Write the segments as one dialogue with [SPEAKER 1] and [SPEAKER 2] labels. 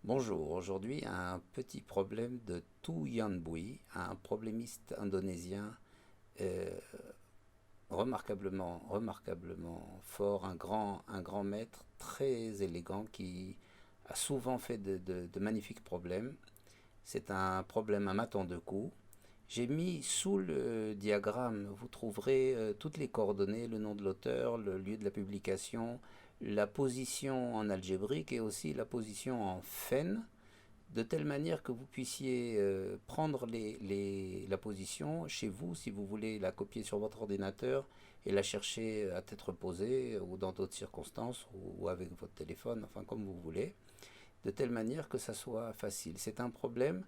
[SPEAKER 1] Bonjour, aujourd'hui un petit problème de Tu Yan Bui, un problémiste indonésien euh, remarquablement fort, un grand maître très élégant qui a souvent fait de magnifiques problèmes. C'est un problème à maton de cou. J'ai mis sous le diagramme, vous trouverez toutes les coordonnées, le nom de l'auteur, le lieu de la publication, la position en algébrique et aussi la position en fen, de telle manière que vous puissiez prendre la position chez vous si vous voulez la copier sur votre ordinateur et la chercher à tête reposée ou dans d'autres circonstances ou avec votre téléphone, enfin comme vous voulez, de telle manière que ça soit facile. C'est un problème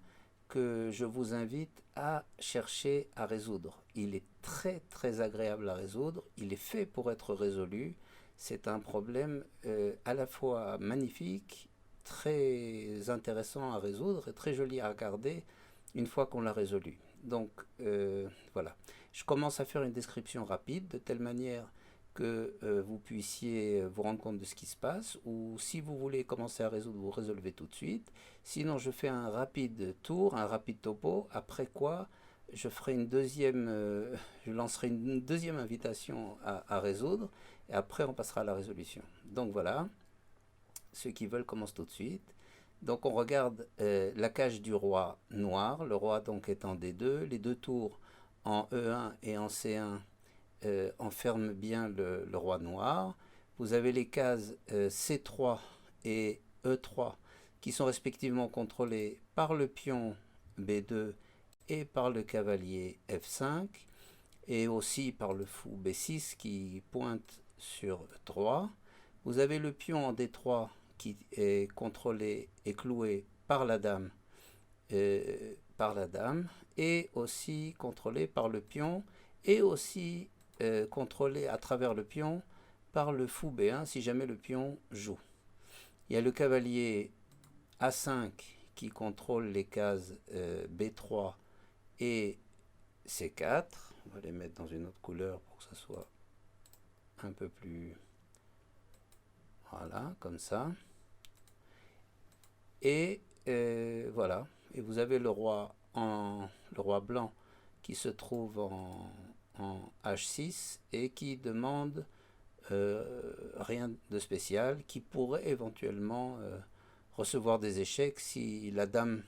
[SPEAKER 1] que je vous invite à chercher à résoudre. Il est très très agréable à résoudre, il est fait pour être résolu. C'est un problème à la fois magnifique, très intéressant à résoudre et très joli à regarder une fois qu'on l'a résolu. Donc voilà, je commence à faire une description rapide de telle manière que vous puissiez vous rendre compte de ce qui se passe, ou si vous voulez commencer à résoudre, vous résolvez tout de suite. Sinon, je fais un rapide tour, un rapide topo, après quoi je ferai je lancerai une deuxième invitation à résoudre, et après on passera à la résolution. Donc voilà, ceux qui veulent commencent tout de suite. Donc on regarde la cage du roi noir, le roi donc est en D2, les deux tours en E1 et en C1 enferment bien le roi noir. Vous avez les cases C3 et E3 qui sont respectivement contrôlées par le pion B2 et par le cavalier F5 et aussi par le fou B6 qui pointe sur 3. Vous avez le pion en D3 qui est contrôlé et cloué par la dame et aussi contrôlé par le pion et aussi contrôlé à travers le pion par le fou B1 si jamais le pion joue. Il y a le cavalier A5 qui contrôle les cases B3 et C4. On va les mettre dans une autre couleur pour que ça soit un peu plus... Voilà, comme ça. Et voilà. Et vous avez le roi blanc qui se trouve en H6 et qui demande rien de spécial, qui pourrait éventuellement recevoir des échecs si la dame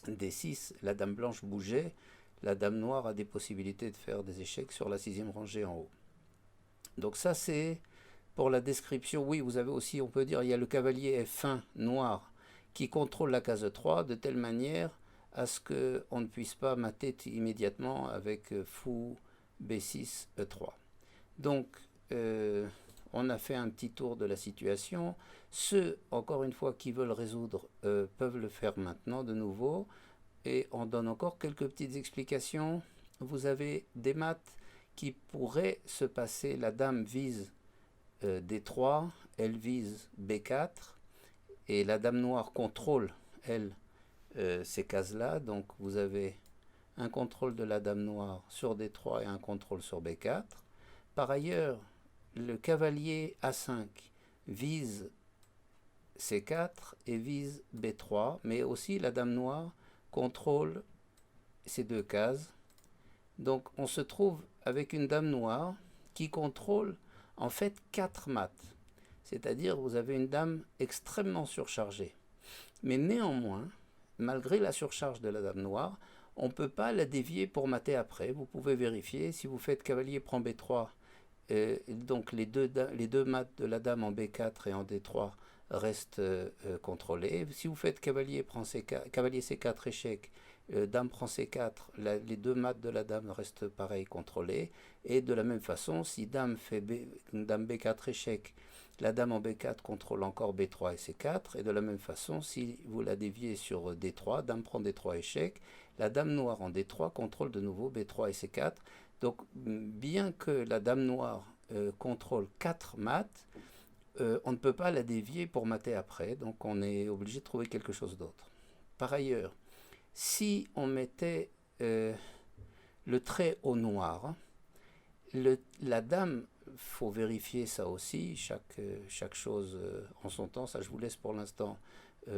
[SPEAKER 1] D6, la dame blanche bougeait, la dame noire a des possibilités de faire des échecs sur la sixième rangée en haut. Donc ça c'est pour la description. Oui, vous avez aussi, on peut dire, il y a le cavalier F1 noir qui contrôle la case 3 de telle manière à ce qu'on ne puisse pas mater immédiatement avec fou B6 E3. Donc on a fait un petit tour de la situation. Ceux, encore une fois, qui veulent résoudre peuvent le faire maintenant de nouveau. Et on donne encore quelques petites explications. Vous avez des maths qui pourraient se passer. La dame vise D3, elle vise B4, et la dame noire contrôle, elle, ces cases-là. Donc vous avez un contrôle de la dame noire sur D3 et un contrôle sur B4. Par ailleurs, le cavalier A5 vise C4 et vise B3, mais aussi la dame noire contrôle ces deux cases. Donc on se trouve avec une dame noire qui contrôle en fait 4 mates. C'est-à-dire vous avez une dame extrêmement surchargée. Mais néanmoins, malgré la surcharge de la dame noire, on ne peut pas la dévier pour mater après. Vous pouvez vérifier, si vous faites cavalier prend B3, donc les deux mates de la dame en B4 et en D3 restent contrôlés. Si vous faites cavalier prend C4, cavalier C4 échec, dame prend C4, les deux mates de la dame restent pareil contrôlés. Et de la même façon, si dame fait dame B4 échec, la dame en B4 contrôle encore B3 et C4. Et de la même façon, si vous la déviez sur D3, dame prend D3 échec, la dame noire en D3 contrôle de nouveau B3 et C4. Donc bien que la dame noire contrôle 4 mates, on ne peut pas la dévier pour mater après. Donc on est obligé de trouver quelque chose d'autre. Par ailleurs, si on mettait le trait au noir, la dame, il faut vérifier ça aussi, chaque chose en son temps, ça je vous laisse pour l'instant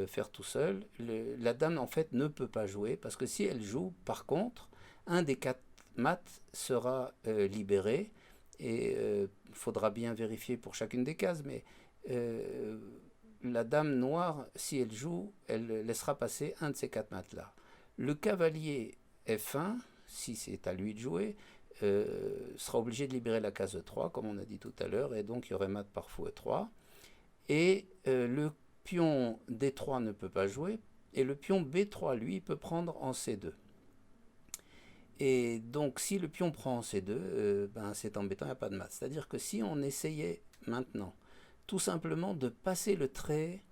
[SPEAKER 1] faire tout seul. La dame en fait ne peut pas jouer parce que si elle joue, par contre, un des 4 mat sera libéré et il faudra bien vérifier pour chacune des cases, mais euh, la dame noire, si elle joue, elle laissera passer un de ces 4 mats là. Le cavalier F1, si c'est à lui de jouer, sera obligé de libérer la case E3, comme on a dit tout à l'heure, et donc il y aurait mat par fou E3. Et le pion D3 ne peut pas jouer, et le pion B3, lui, peut prendre en C2. Et donc, si le pion prend en C2, ben, c'est embêtant, il n'y a pas de mat. C'est-à-dire que si on essayait maintenant, tout simplement de passer le trait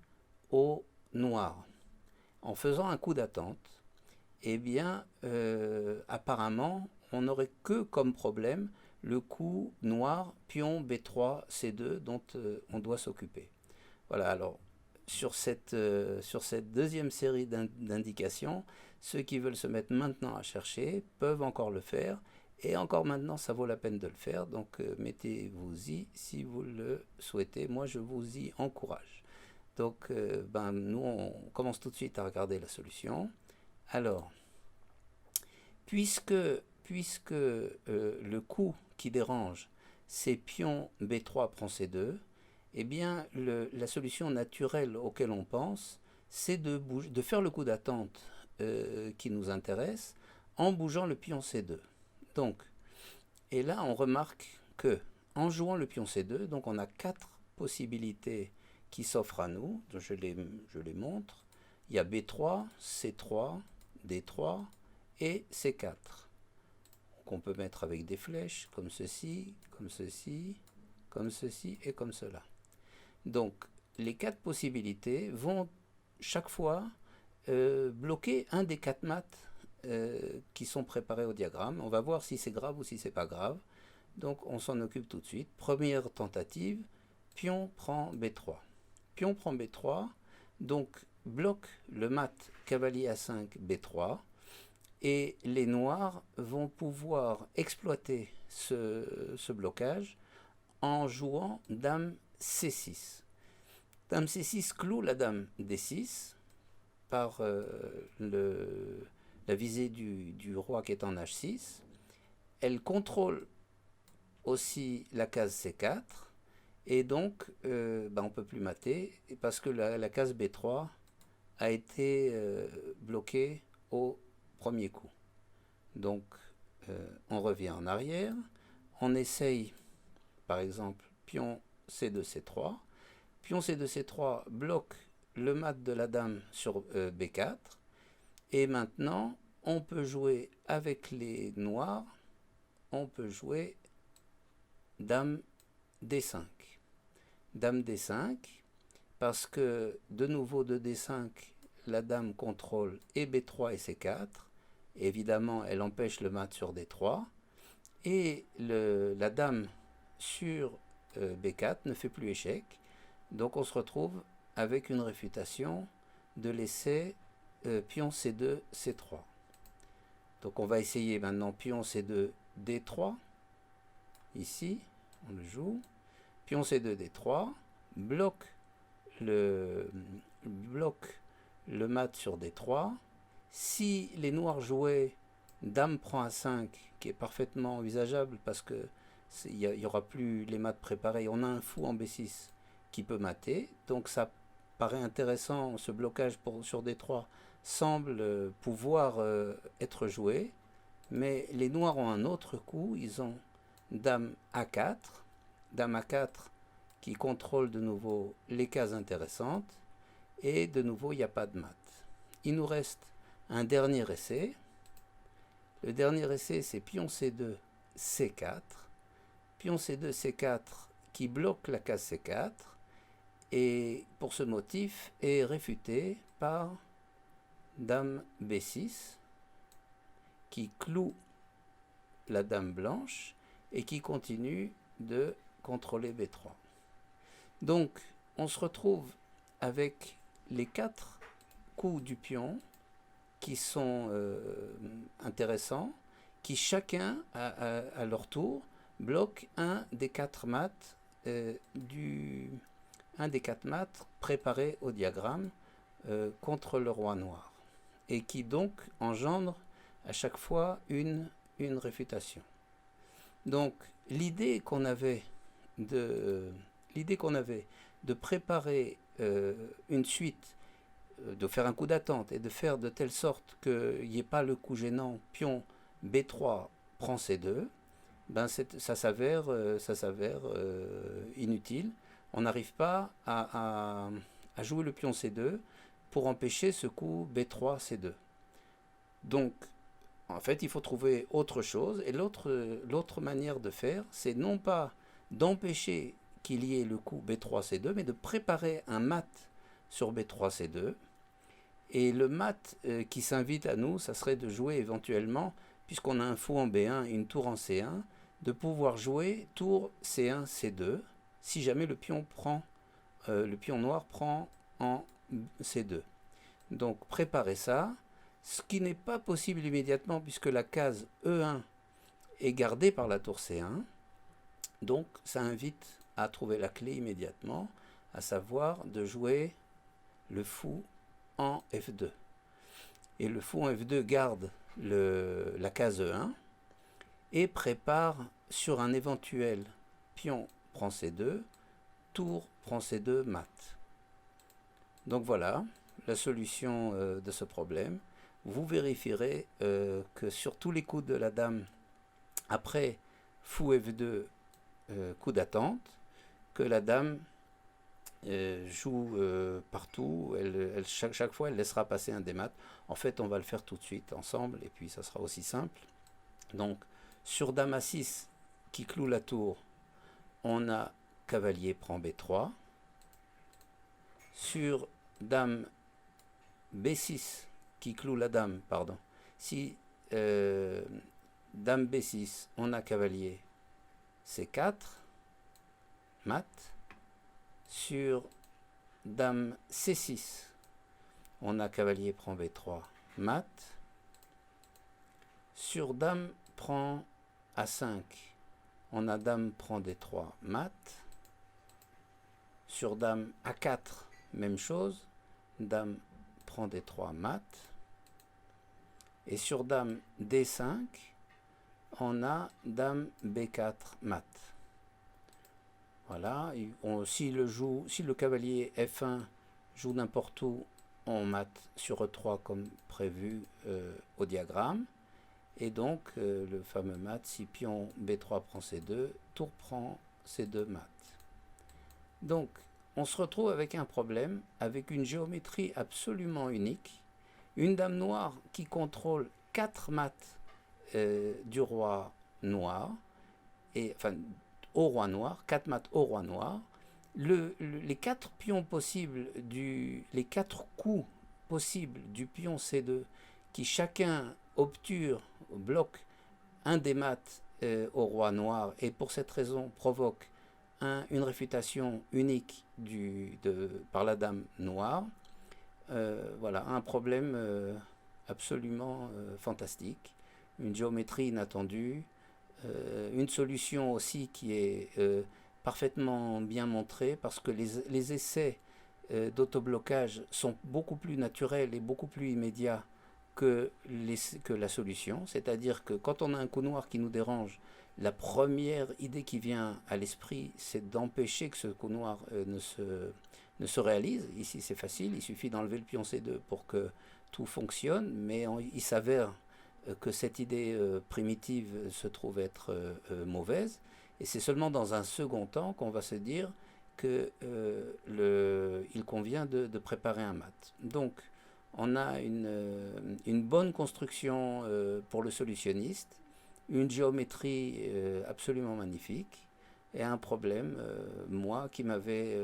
[SPEAKER 1] au noir, en faisant un coup d'attente, eh bien, apparemment, on n'aurait que comme problème le coup noir, pion B3, C2, dont on doit s'occuper. Voilà, alors, sur cette deuxième série d'indications, ceux qui veulent se mettre maintenant à chercher peuvent encore le faire. Et encore maintenant, ça vaut la peine de le faire. Donc, mettez-vous-y si vous le souhaitez. Moi, je vous y encourage. Donc, nous, on commence tout de suite à regarder la solution. Alors, puisque le coup qui dérange, c'est pion B3 prend C2, eh bien, la solution naturelle auquel on pense, c'est de faire le coup d'attente qui nous intéresse en bougeant le pion C2. Donc, et là, on remarque que en jouant le pion C2, donc on a 4 possibilités qui s'offrent à nous. Je les montre. Il y a B3, C3, D3 et C4. Qu'on peut mettre avec des flèches, comme ceci, comme ceci, comme ceci et comme cela. Donc, les 4 possibilités vont chaque fois bloquer un des 4 mats qui sont préparés au diagramme. On va voir si c'est grave ou si c'est pas grave. Donc, on s'en occupe tout de suite. Première tentative, pion prend B3. Pion prend B3, donc bloque le mat cavalier A5 B3. Et les noirs vont pouvoir exploiter ce blocage en jouant dame C6. Dame C6 cloue la dame D6 par la visée du roi qui est en H6. Elle contrôle aussi la case C4 et donc on ne peut plus mater parce que la case B3 a été bloquée au premier coup. Donc on revient en arrière, on essaye par exemple pion C2 C3. Pion C2 C3 bloque le mat de la dame sur B4. Et maintenant, on peut jouer avec les noirs, on peut jouer dame D5. Dame D5, parce que de nouveau de D5, la dame contrôle et B3 et C4. Évidemment, elle empêche le mat sur D3. Et la dame sur B4 ne fait plus échec. Donc on se retrouve avec une réfutation de l'essai pion C2, C3. Donc on va essayer maintenant pion C2, D3. Ici, on le joue. Pion C2, D3. Bloque le mat sur D3. Si les noirs jouaient dame prend A5, qui est parfaitement envisageable parce que il n'y aura plus les mats préparés, on a un fou en B6 qui peut mater, donc ça paraît intéressant, ce blocage sur D3 semble pouvoir être joué, mais les noirs ont un autre coup, ils ont dame A4 qui contrôle de nouveau les cases intéressantes, et de nouveau il n'y a pas de mat. Il nous reste un dernier essai. Le dernier essai, c'est pion C2, C4. Pion C2, C4 qui bloque la case C4 et pour ce motif est réfuté par dame B6 qui cloue la dame blanche et qui continue de contrôler B3. Donc on se retrouve avec les 4 coups du pion qui sont intéressants, qui chacun à leur tour bloque un des 4 mats préparés au diagramme contre le roi noir, et qui donc engendre à chaque fois une réfutation. Donc l'idée qu'on avait de préparer une suite, de faire un coup d'attente et de faire de telle sorte qu'il n'y ait pas le coup gênant pion B3 prend C2, ben ça s'avère inutile. On n'arrive pas à jouer le pion C2 pour empêcher ce coup B3 C2. Donc en fait il faut trouver autre chose, et l'autre manière de faire, c'est non pas d'empêcher qu'il y ait le coup B3 C2, mais de préparer un mat sur B3 C2. Et le mat qui s'invite à nous, ça serait de jouer éventuellement, puisqu'on a un fou en B1 et une tour en C1, de pouvoir jouer tour C1 C2 si jamais le pion noir prend en C2. Donc préparez ça, ce qui n'est pas possible immédiatement puisque la case E1 est gardée par la tour C1. Donc ça invite à trouver la clé immédiatement, à savoir de jouer le fou en F2. Et le fou en F2 garde la case E1 et prépare sur un éventuel pion prend C2, tour prend C2 mat. Donc voilà la solution de ce problème. Vous vérifierez que sur tous les coups de la dame, après fou F2, coup d'attente, que la dame joue partout, chaque fois elle laissera passer un des mats. En fait on va le faire tout de suite ensemble et puis ça sera aussi simple. Donc sur dame A6 qui cloue la tour, on a cavalier prend B3. Sur dame B6 qui cloue la dame, pardon, si dame B6, on a cavalier C4 mat. Sur dame C6, on a cavalier prend B3 mat. Sur dame prend A5, on a dame prend D3 mat. Sur dame A4, même chose, dame prend D3 mat. Et sur dame D5, on a dame B4 mat. Voilà, si le cavalier F1 joue n'importe où, on mat sur E3 comme prévu au diagramme. Et donc le fameux mat, si pion B3 prend C2, tour prend C2 mat. Donc on se retrouve avec un problème, avec une géométrie absolument unique. Une dame noire qui contrôle 4 mats du roi noir, au roi noir, 4 mats au roi noir. Les 4 pions possibles, les 4 coups possibles du pion C2, qui chacun obture, bloque un des mats au roi noir, et pour cette raison provoque une réfutation unique par la dame noire. Voilà, un problème absolument fantastique, une géométrie inattendue, une solution aussi qui est parfaitement bien montrée, parce que les essais d'autoblocage sont beaucoup plus naturels et beaucoup plus immédiats que la solution. C'est-à-dire que quand on a un coup noir qui nous dérange, la première idée qui vient à l'esprit, c'est d'empêcher que ce coup noir ne se réalise. Ici c'est facile, il suffit d'enlever le pion C2 pour que tout fonctionne, mais il s'avère que cette idée primitive se trouve être mauvaise, et c'est seulement dans un second temps qu'on va se dire qu'il convient de préparer un mat. Donc on a une bonne construction pour le solutionniste, une géométrie absolument magnifique, et un problème, moi, qui m'avait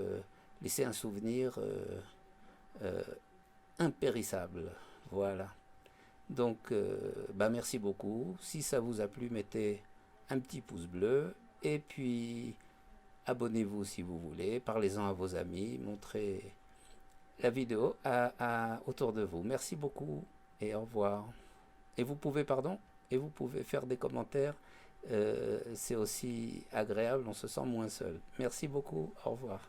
[SPEAKER 1] laissé un souvenir impérissable. Voilà. Donc, merci beaucoup. Si ça vous a plu, mettez un petit pouce bleu, et puis abonnez-vous si vous voulez, parlez-en à vos amis, montrez la vidéo autour de vous. Merci beaucoup et au revoir. Et vous pouvez faire des commentaires, c'est aussi agréable, on se sent moins seul. Merci beaucoup, au revoir.